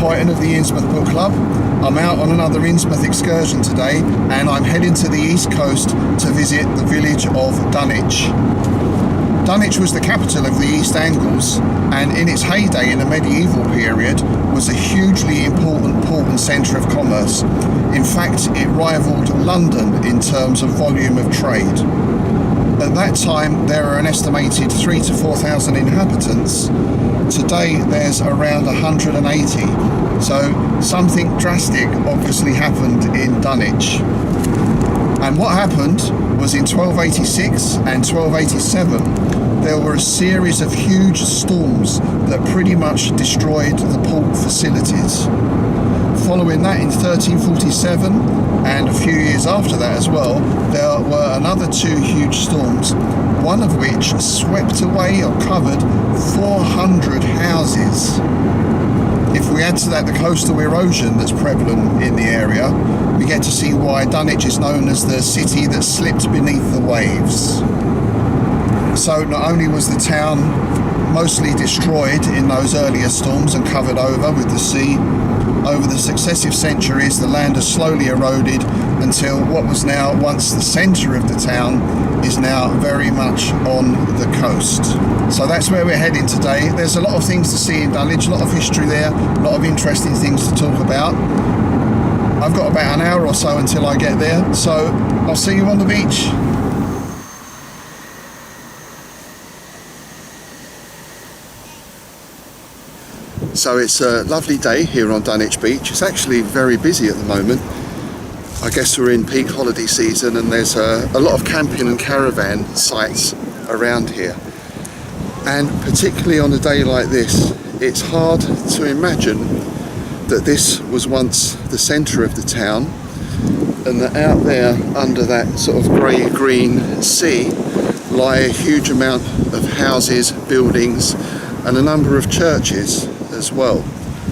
Poyton of the Innsmouth Book Club. I'm out on another Innsmouth excursion today, and I'm heading to the east coast to visit the village of Dunwich. Dunwich was the capital of the East Angles, and in its heyday in the medieval period was a hugely important port and centre of commerce. In fact, it rivalled London in terms of volume of trade. At that time, there were an estimated 3,000 to 4,000 inhabitants. Today, there's around 180. So something drastic obviously happened in Dunwich. And what happened was in 1286 and 1287, there were a series of huge storms that pretty much destroyed the port facilities. Following that, in 1347, and a few years after that as well, there were another two huge storms, one of which swept away or covered 400 houses. If we add to that the coastal erosion that's prevalent in the area, we get to see why Dunwich is known as the city that slipped beneath the waves. So not only was the town mostly destroyed in those earlier storms and covered over with the sea, over the successive centuries the land has slowly eroded until what was now once the centre of the town is now very much on the coast. So that's where we're heading today. There's a lot of things to see in Dunwich, a lot of history there, a lot of interesting things to talk about. I've got about an hour or so until I get there, so I'll see you on the beach. So it's a lovely day here on Dunwich Beach. It's actually very busy at the moment. I guess we're in peak holiday season, and there's a lot of camping and caravan sites around here. And particularly on a day like this, it's hard to imagine that this was once the centre of the town, and that out there under that sort of grey-green sea lie a huge amount of houses, buildings, and a number of churches as well,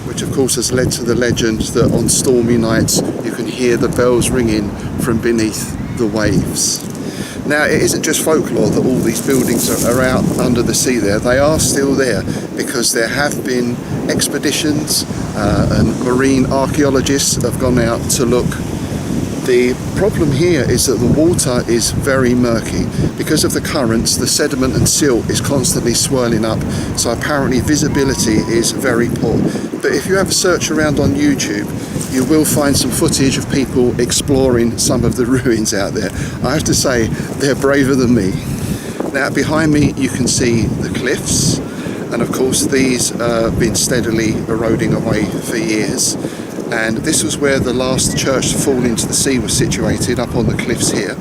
which of course has led to the legend that on stormy nights you can hear the bells ringing from beneath the waves. Now, it isn't just folklore that all these buildings are out under the sea there. They are still there because there have been expeditions and marine archaeologists have gone out to look. The problem here is that the water is very murky. Because of the currents, the sediment and silt is constantly swirling up, so apparently visibility is very poor. But if you have a search around on YouTube, you will find some footage of people exploring some of the ruins out there. I have to say, they're braver than me. Now, behind me you can see the cliffs, and of course these have been steadily eroding away for years. And this was where the last church to fall into the sea was situated, up on the cliffs here.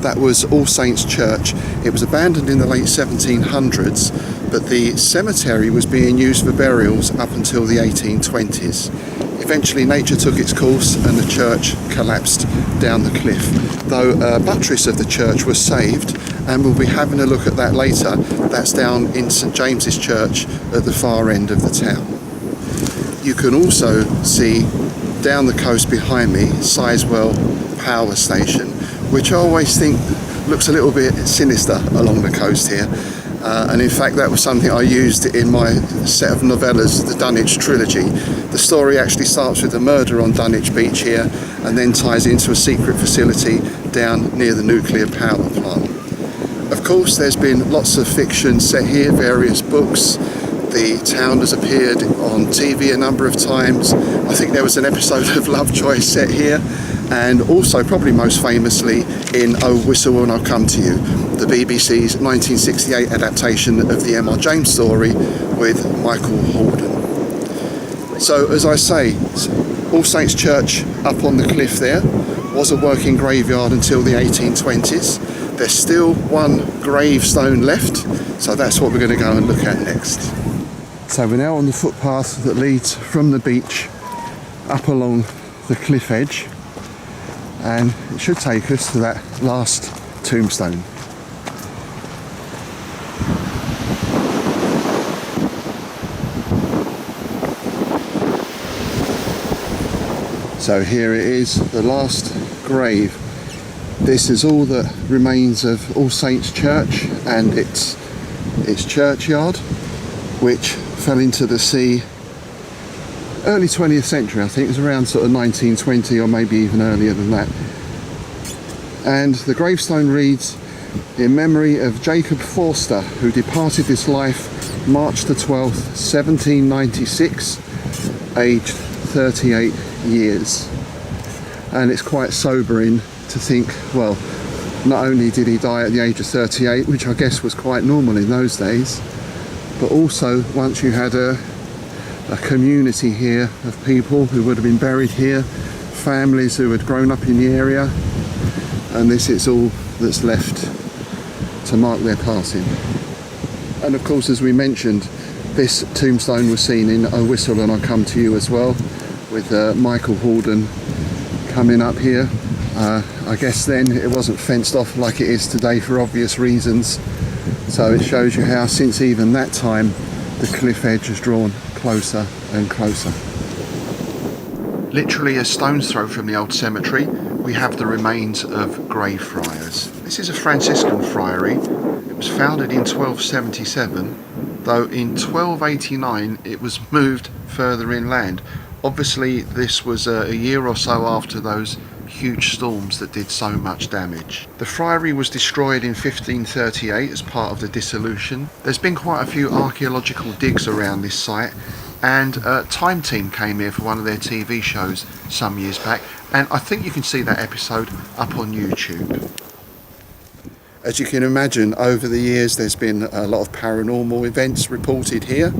That was All Saints Church. It was abandoned in the late 1700s, but the cemetery was being used for burials up until the 1820s. Eventually nature took its course and the church collapsed down the cliff, though a buttress of the church was saved, and we'll be having a look at that later. That's down in St James's Church at the far end of the town. You can also see down the coast behind me Sizewell Power Station, which I always think looks a little bit sinister along the coast here. And in fact that was something I used in my set of novellas, the Dunwich trilogy. The story actually starts with a murder on Dunwich Beach here and then ties into a secret facility down near the nuclear power plant. Of course there's been lots of fiction set here, various books. The town has appeared on TV a number of times. I think there was an episode of Lovejoy set here, and also probably most famously in Oh Whistle When I Come to You, the BBC's 1968 adaptation of the M.R. James story with Michael Haldane. So as I say, All Saints Church up on the cliff there was a working graveyard until the 1820s. There's still one gravestone left, so that's what we're going to go and look at next. So we're now on the footpath that leads from the beach up along the cliff edge, and it should take us to that last tombstone. So here it is, the last grave. This is all that remains of All Saints Church and its churchyard, which fell into the sea early 20th century, I think. It was around sort of 1920 or maybe even earlier than that. And the gravestone reads, in memory of Jacob Forster, who departed this life March the 12th, 1796, aged 38 years. And it's quite sobering to think, well, not only did he die at the age of 38, which I guess was quite normal in those days, but also once you had a community here of people who would have been buried here, families who had grown up in the area, and this is all that's left to mark their passing. And of course, as we mentioned, this tombstone was seen in A Whistle and I Come to You as well, with Michael Horden coming up here. I guess then it wasn't fenced off like it is today for obvious reasons, so it shows you how since even that time the cliff edge has drawn closer and closer. Literally a stone's throw from the old cemetery we have the remains of Grayfriars. This is a Franciscan friary. It was founded in 1277, though in 1289 it was moved further inland. Obviously this was a year or so after those huge storms that did so much damage. The friary was destroyed in 1538 as part of the dissolution. There's been quite a few archaeological digs around this site, and Time Team came here for one of their TV shows some years back, and I think you can see that episode up on YouTube. As you can imagine, over the years there's been a lot of paranormal events reported here.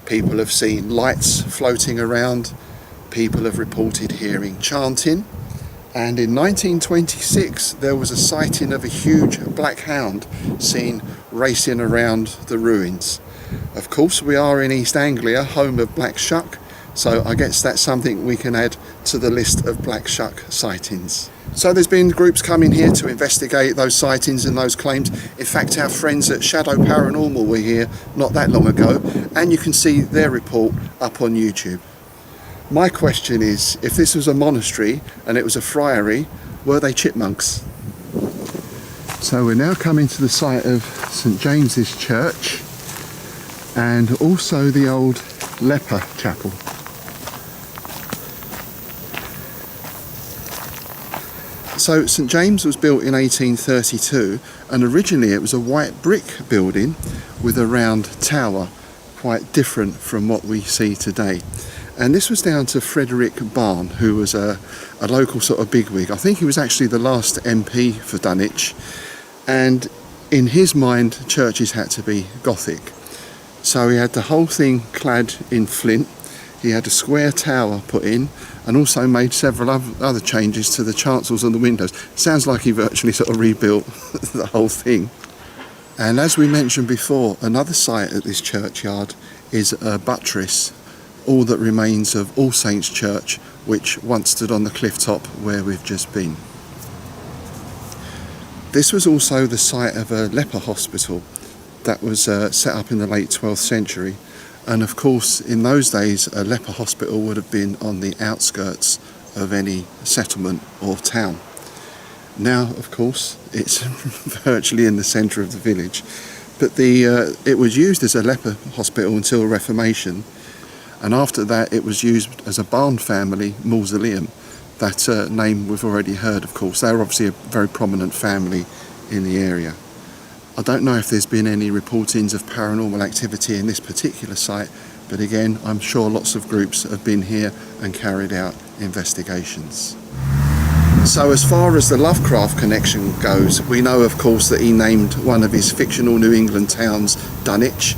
People have seen lights floating around, people have reported hearing chanting, and in 1926 there was a sighting of a huge black hound seen racing around the ruins. Of course, we are in East Anglia, home of black shuck, so I guess that's something we can add to the list of black shuck sightings. So there's been groups coming here to investigate those sightings and those claims. In fact, our friends at Shadow Paranormal were here not that long ago, and you can see their report up on YouTube. My question is, if this was a monastery and it was a friary, were they chipmunks? So we're now coming to the site of St James's Church and also the old leper chapel. So St James was built in 1832, and originally it was a white brick building with a round tower, quite different from what we see today. And this was down to Frederick Barn, who was a local sort of bigwig. I think he was actually the last MP for Dunwich, and in his mind churches had to be Gothic. So he had the whole thing clad in flint, he had a square tower put in, and also made several other changes to the chancels and the windows. Sounds like he virtually sort of rebuilt the whole thing. And as we mentioned before, another site at this churchyard is a buttress, all that remains of All Saints Church, which once stood on the cliff top where we've just been. This was also the site of a leper hospital that was set up in the late 12th century, and of course in those days a leper hospital would have been on the outskirts of any settlement or town. Now of course it's virtually in the centre of the village, but it was used as a leper hospital until the Reformation, and after that it was used as a Barn family mausoleum. That name we've already heard, of course. They're obviously a very prominent family in the area. I don't know if there's been any reportings of paranormal activity in this particular site, but again, I'm sure lots of groups have been here and carried out investigations. So as far as the Lovecraft connection goes, we know of course that he named one of his fictional New England towns Dunwich.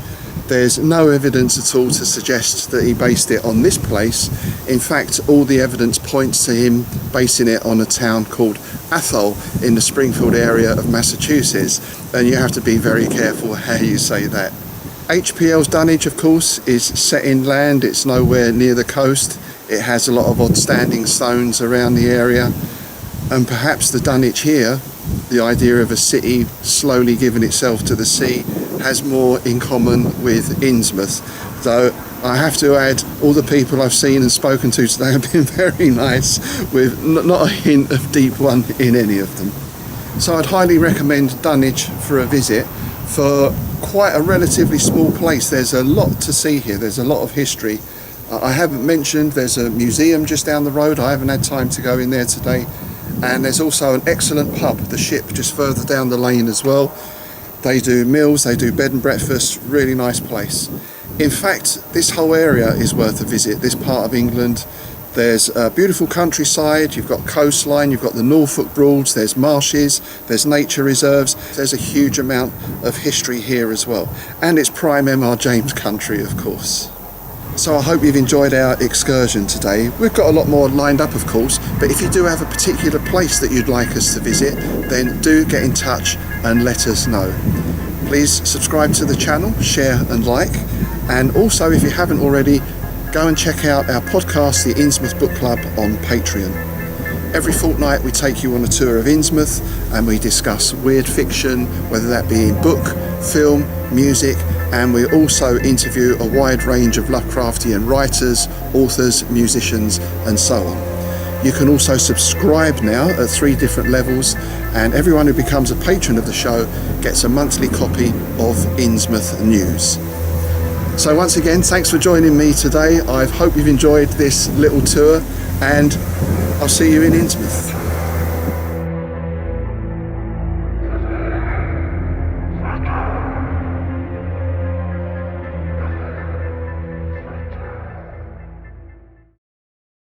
There's no evidence at all to suggest that he based it on this place. In fact, all the evidence points to him basing it on a town called Athol in the Springfield area of Massachusetts, and you have to be very careful how you say that. HPL's Dunwich, of course, is set inland. It's nowhere near the coast. It has a lot of odd standing stones around the area, and perhaps the Dunwich here, the idea of a city slowly giving itself to the sea, has more in common with Innsmouth, though I have to add all the people I've seen and spoken to today have been very nice, with not a hint of deep one in any of them. So I'd highly recommend Dunwich for a visit. For quite a relatively small place, there's a lot to see here. There's a lot of history, I haven't mentioned there's a museum just down the road. I haven't had time to go in there today. And there's also an excellent pub, The Ship, just further down the lane as well. They do meals, they do bed and breakfast, really nice place. In fact, this whole area is worth a visit, this part of England. There's a beautiful countryside, you've got coastline, you've got the Norfolk Broads, there's marshes, there's nature reserves. There's a huge amount of history here as well. And it's prime MR James country, of course. So I hope you've enjoyed our excursion today. We've got a lot more lined up, of course, but if you do have a particular place that you'd like us to visit, then do get in touch and let us know. Please subscribe to the channel, share and like, and also if you haven't already, go and check out our podcast, the Innsmouth Book Club, on Patreon. Every fortnight we take you on a tour of Innsmouth and we discuss weird fiction, whether that be in book, film, music, and we also interview a wide range of Lovecraftian writers, authors, musicians and so on. You can also subscribe now at 3 different levels, and everyone who becomes a patron of the show gets a monthly copy of Innsmouth News. So once again, thanks for joining me today. I hope you've enjoyed this little tour, and I'll see you in Innsmouth.